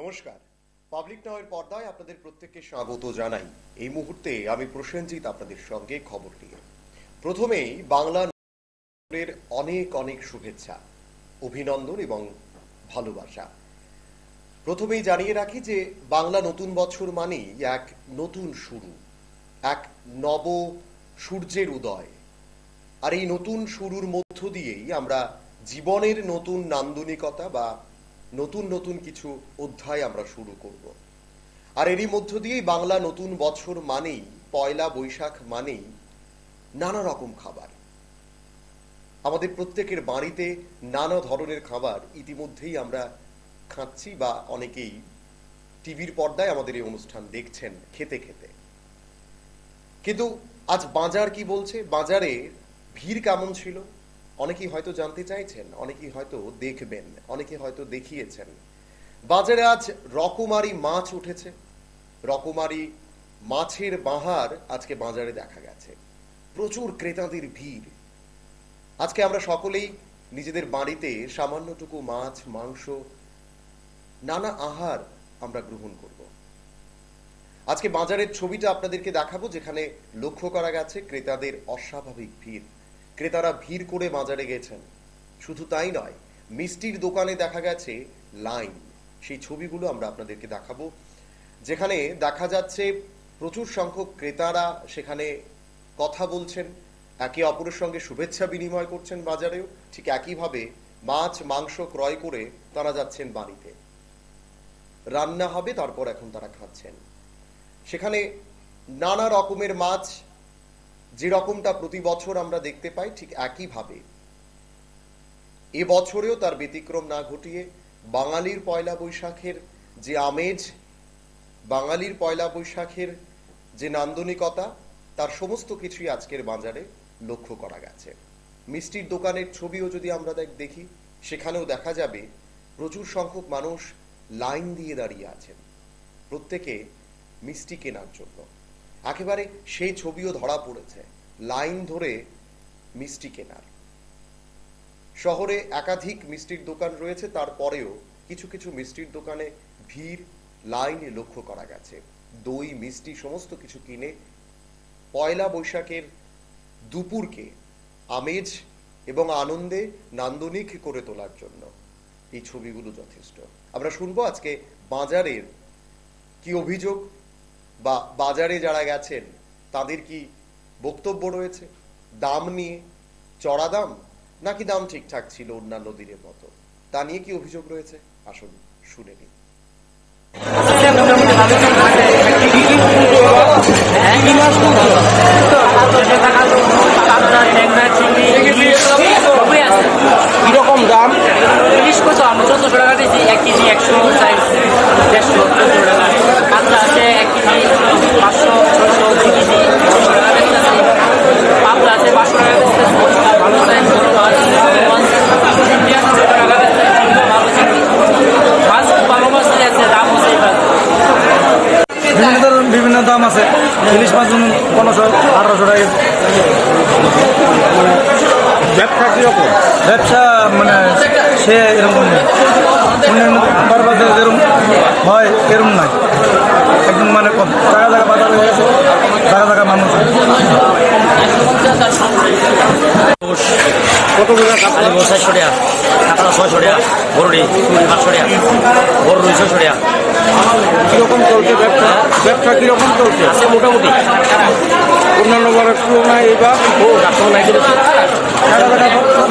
নমস্কার, পাবলিক নাওয়ের পর্দায় আপনাদের প্রত্যেককে স্বাগত জানাই। এই মুহূর্তে আমি প্রসেনজিৎ আপনাদের সঙ্গে খবর নিয়ে। প্রথমেই বাংলার অনেক অনেক শুভেচ্ছা, অভিনন্দন এবং ভালোবাসা। প্রথমেই জানিয়ে রাখি যে বাংলা নতুন বছর মানেই এক নতুন শুরু, এক নব সূর্যের উদয়। আর এই নতুন শুরুর মধ্য দিয়েই আমরা জীবনের নতুন নান্দনিকতা বা নতুন নতুন কিছু অধ্যায় আমরা শুরু করব। আর এরই মধ্য দিয়েই বাংলা নতুন বছর মানেই, পয়লা বৈশাখ মানেই নানা রকম খাবার। আমাদের প্রত্যেকের বাড়িতে নানা ধরনের খাবার ইতিমধ্যেই আমরা খাচ্ছি বা অনেকেই টিভির পর্দায় আমাদের এই অনুষ্ঠান দেখছেন খেতে খেতে। কিন্তু আজ বাজার কি বলছে, বাজারে ভিড় কেমন ছিল অনেকেই হয়তো জানতে চাইছেন, অনেকেই হয়তো দেখবেন, অনেকে হয়তো দেখিয়েছেন। বাজারে আজ রকমারি মাছ উঠেছে, রকমারি মাছের বাহার আজকে বাজারে দেখা গেছে। প্রচুর ক্রেতাদের ভিড়। আজকে আমরা সকলেই নিজেদের বাড়িতে সামান্যটুকু মাছ, মাংস, নানা আহার আমরা গ্রহণ করব। আজকে বাজারের ছবিটা আপনাদেরকে দেখাবো, যেখানে লক্ষ্য করা গেছে ক্রেতাদের অস্বাভাবিক ভিড়। ক্রেতারা ভিড় করে বাজারে গেছেন। শুধু তাই নয়, মিষ্টির দোকানে দেখা গেছে লাইন। সেই ছবিগুলো আমরা আপনাদেরকে দেখাবো, যেখানে দেখা যাচ্ছে প্রচুর সংখ্যক ক্রেতারা সেখানে কথা বলছেন, একে অপরের সঙ্গে শুভেচ্ছা বিনিময় করছেন। বাজারেও ঠিক একইভাবে মাছ, মাংস ক্রয় করে তারা যাচ্ছেন বাড়িতে। রান্না হবে, তারপর এখন তারা খাচ্ছেন। সেখানে নানা রকমের মাছ, যে রকমটা প্রতি বছর আমরা দেখতে পাই, ঠিক একইভাবে এ বছরেও তার ব্যতিক্রম না ঘটিয়ে বাঙালির পয়লা বৈশাখের যে আমেজ, বাঙালির পয়লা বৈশাখের যে নান্দনিকতা, তার সমস্ত কিছুই আজকের বাজারে লক্ষ্য করা গেছে। মিষ্টির দোকানের ছবিও যদি আমরা দেখি, সেখানেও দেখা যাবে প্রচুর সংখ্যক মানুষ লাইন দিয়ে দাঁড়িয়ে আছেন, প্রত্যেকে মিষ্টি কেনার জন্য। একেবারে সেই ছবিও ধরা পড়েছে, লাইন ধরে মিষ্টি কেনার। শহরে একাধিক মিষ্টির দোকান রয়েছে, তারপরেও কিছু কিছু মিষ্টির দোকানে ভিড়, লাইনে লক্ষ্য করা গেছে। দই, মিষ্টি সমস্ত কিছু কিনে পয়লা বৈশাখের দুপুরকে আমেজ এবং আনন্দে নান্দনিক করে তোলার জন্য এই ছবিগুলো যথেষ্ট। আমরা শুনবো আজকে বাজারের কি অভিযোগ, বা বাজারে যারা গেছেন তাদের কি বক্তব্য রয়েছে, দাম নিয়ে চড়া দাম নাকি দাম ঠিকঠাক ছিল অন্যান্য দিনের মতো, তা নিয়ে কি অভিযোগ রয়েছে, আসুন শুনে নিই। কিরকম দাম? ইলিশ কত? আমরা 1400 টাকা দিয়েছি, 1 কেজি 100, 150, 1400 টাকা। কাতলা আছে 1 কেজি 500, 600, 2 কেজি 600 টাকা বেচতেছি। পাবলা আছে 500 টাকা বেচতেছি। ভালো সাইজ বড় মাছ 85 টাকা বেচতেছি। ভালো চিংড়ি মাছ, ভালো মাছ আছে, দাম হচ্ছে এবার বিভিন্ন দাম আছে। ইলিশ মাছ 1500, 1800 টাকা। ব্যবসা কিরকম? ব্যবসা মানে সে এরকম বারবার যেরকম হয় এরকম নাই, একদম মানে কম। জায়গা জায়গা বাজার হয়ে গেছে, জায়গা জায়গা মানুষ। কত করে? 400 টাকা, কাতলা 600 টাকা, বড়ি 500 টাকা, বড় রুই 600 টাকা। কিরকম চলছে ব্যবসা? ব্যবসা কিরকম চলছে? আছে মোটামুটি অন্যান্য বারের তুলনায় এইবার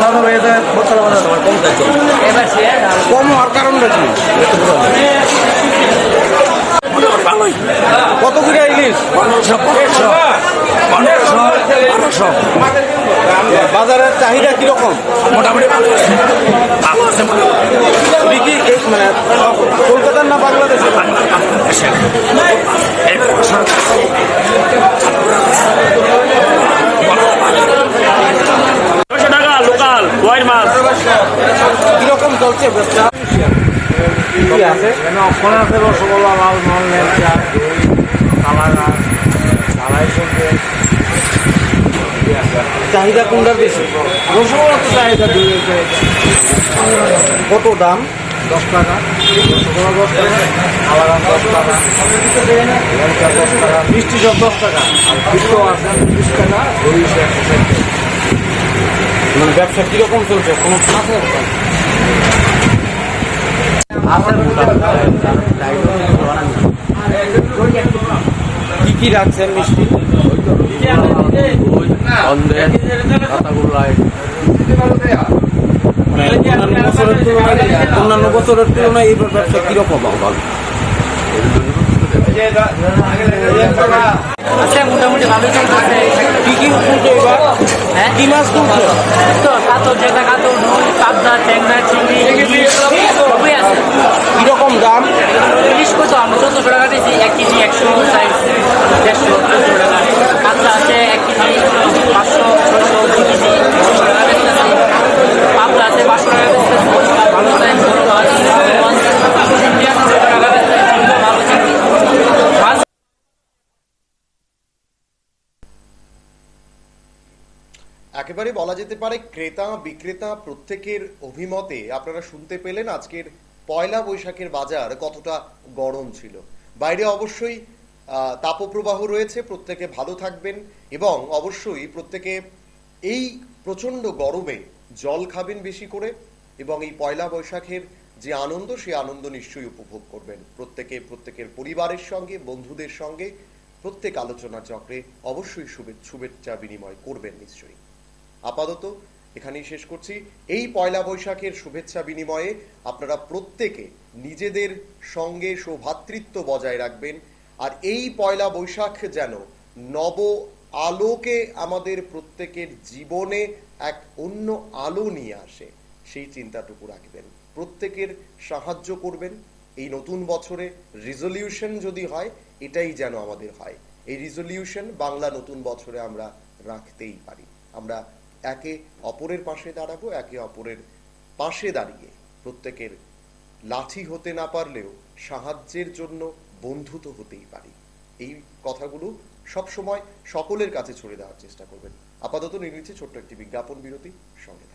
ভালো হয়ে যায়। কম হওয়ার কারণটা কি? কত করে ইলিশ? 1500। বাজারের চাহিদা কিরকম? মোটামুটি ভালো আছে। মানে কলকাতার না বাংলাদেশে? টাকা লোকাল ওয়াইর মাছ। কিরকম চলছে ব্যবসা? আছে অক্ষণ আছে, রসগোল্লা, লাল মাল, ল্যাংচা, কালাগাছ, ঢালাই চলছে। চাহিদা কোনটা বেশি? রসগোল্লা তো চাহিদা কত দাম? 10 টাকা। রসগোল্লা 10 টাকা। আলাদা 10 টাকা, লঙ্কা 10 টাকা, মিষ্টি সব 10 টাকা, আর পিঠো আছে 30 টাকা, দই 160 টাকা। মানে ব্যবসা কিরকম চলছে কোনো আছে? কি কি রাখছেন মিষ্টি? অন্যান্য বছরের তুলনায় এই ব্যবসা কিরকম? আচ্ছা, মোটামুটি ভালোই চলতেছে। কি কি উঠছে এবার? হ্যাঁ, কি মাছ তুলছে? তো কাতল, যেটা কাতল, নই, পাবদা, ট্যাংরা, চিংড়ি, ইলিশ সবই আছে। কিরকম দাম? ইলিশ কত? আমরা 1400 টাকা দিয়েছি, 1 কেজি 100, সাইজ 150, 1400 টাকা। কাতলা আছে 1 কেজি 500, 600, 2 কেজি 200 টাকা বেচতেছি। পাবদা আছে 500 টাকা বেচতেছি। ভালো সাইজ বড় মাছ 300 টাকা বেচতেছি। ভালো চিংড়ি মাছ। একেবারে বলা যেতে পারে ক্রেতা বিক্রেতা প্রত্যেকের অভিমতে আপনারা শুনতে পেলেন আজকের পয়লা বৈশাখের বাজার কতটা গরম ছিল। বাইরে অবশ্যই তাপপ্রবাহ রয়েছে, প্রত্যেকে ভালো থাকবেন এবং অবশ্যই প্রত্যেকে এই প্রচণ্ড গরমে জল খাবেন বেশি করে এবং এই পয়লা বৈশাখের যে আনন্দ সেই আনন্দ নিশ্চয়ই উপভোগ করবেন। প্রত্যেকে প্রত্যেকের পরিবারের সঙ্গে, বন্ধুদের সঙ্গে প্রত্যেক আলোচনা চক্রে অবশ্যই শুভেচ্ছা বিনিময় করবেন নিশ্চয়ই। আপাতত এখানেই শেষ করছি। এই পয়লা বৈশাখের শুভেচ্ছা বিনিময়ে আপনারা প্রত্যেকে নিজেদের সঙ্গে সৌভ্রাতৃত্ব বজায় রাখবেন। আর এই পয়লা বৈশাখ যেন নব আলোকে আমাদের প্রত্যেকের জীবনে এক অন্য আলো নিয়ে আসে, সেই চিন্তাটুকু রাখবেন। প্রত্যেকের সাহায্য করবেন। এই নতুন বছরে রিজলিউশন যদি হয়, এটাই যেন আমাদের হয়। এই রিজলিউশন বাংলা নতুন বছরে আমরা রাখতেই পারি। আমরা একে অপরের পাশে দাঁড়াবো, একে অপরের পাশে দাঁড়িয়ে প্রত্যেকের লাঠি হতে না পারলেও সাহায্যের জন্য বন্ধু তো হতেই পারি। এই কথাগুলো সবসময় সকলের কাছে ছড়িয়ে দেওয়ার চেষ্টা করবেন। আপাতত নিয়ে নিচ্ছি ছোট্ট একটি বিজ্ঞাপন বিরতি, সঙ্গে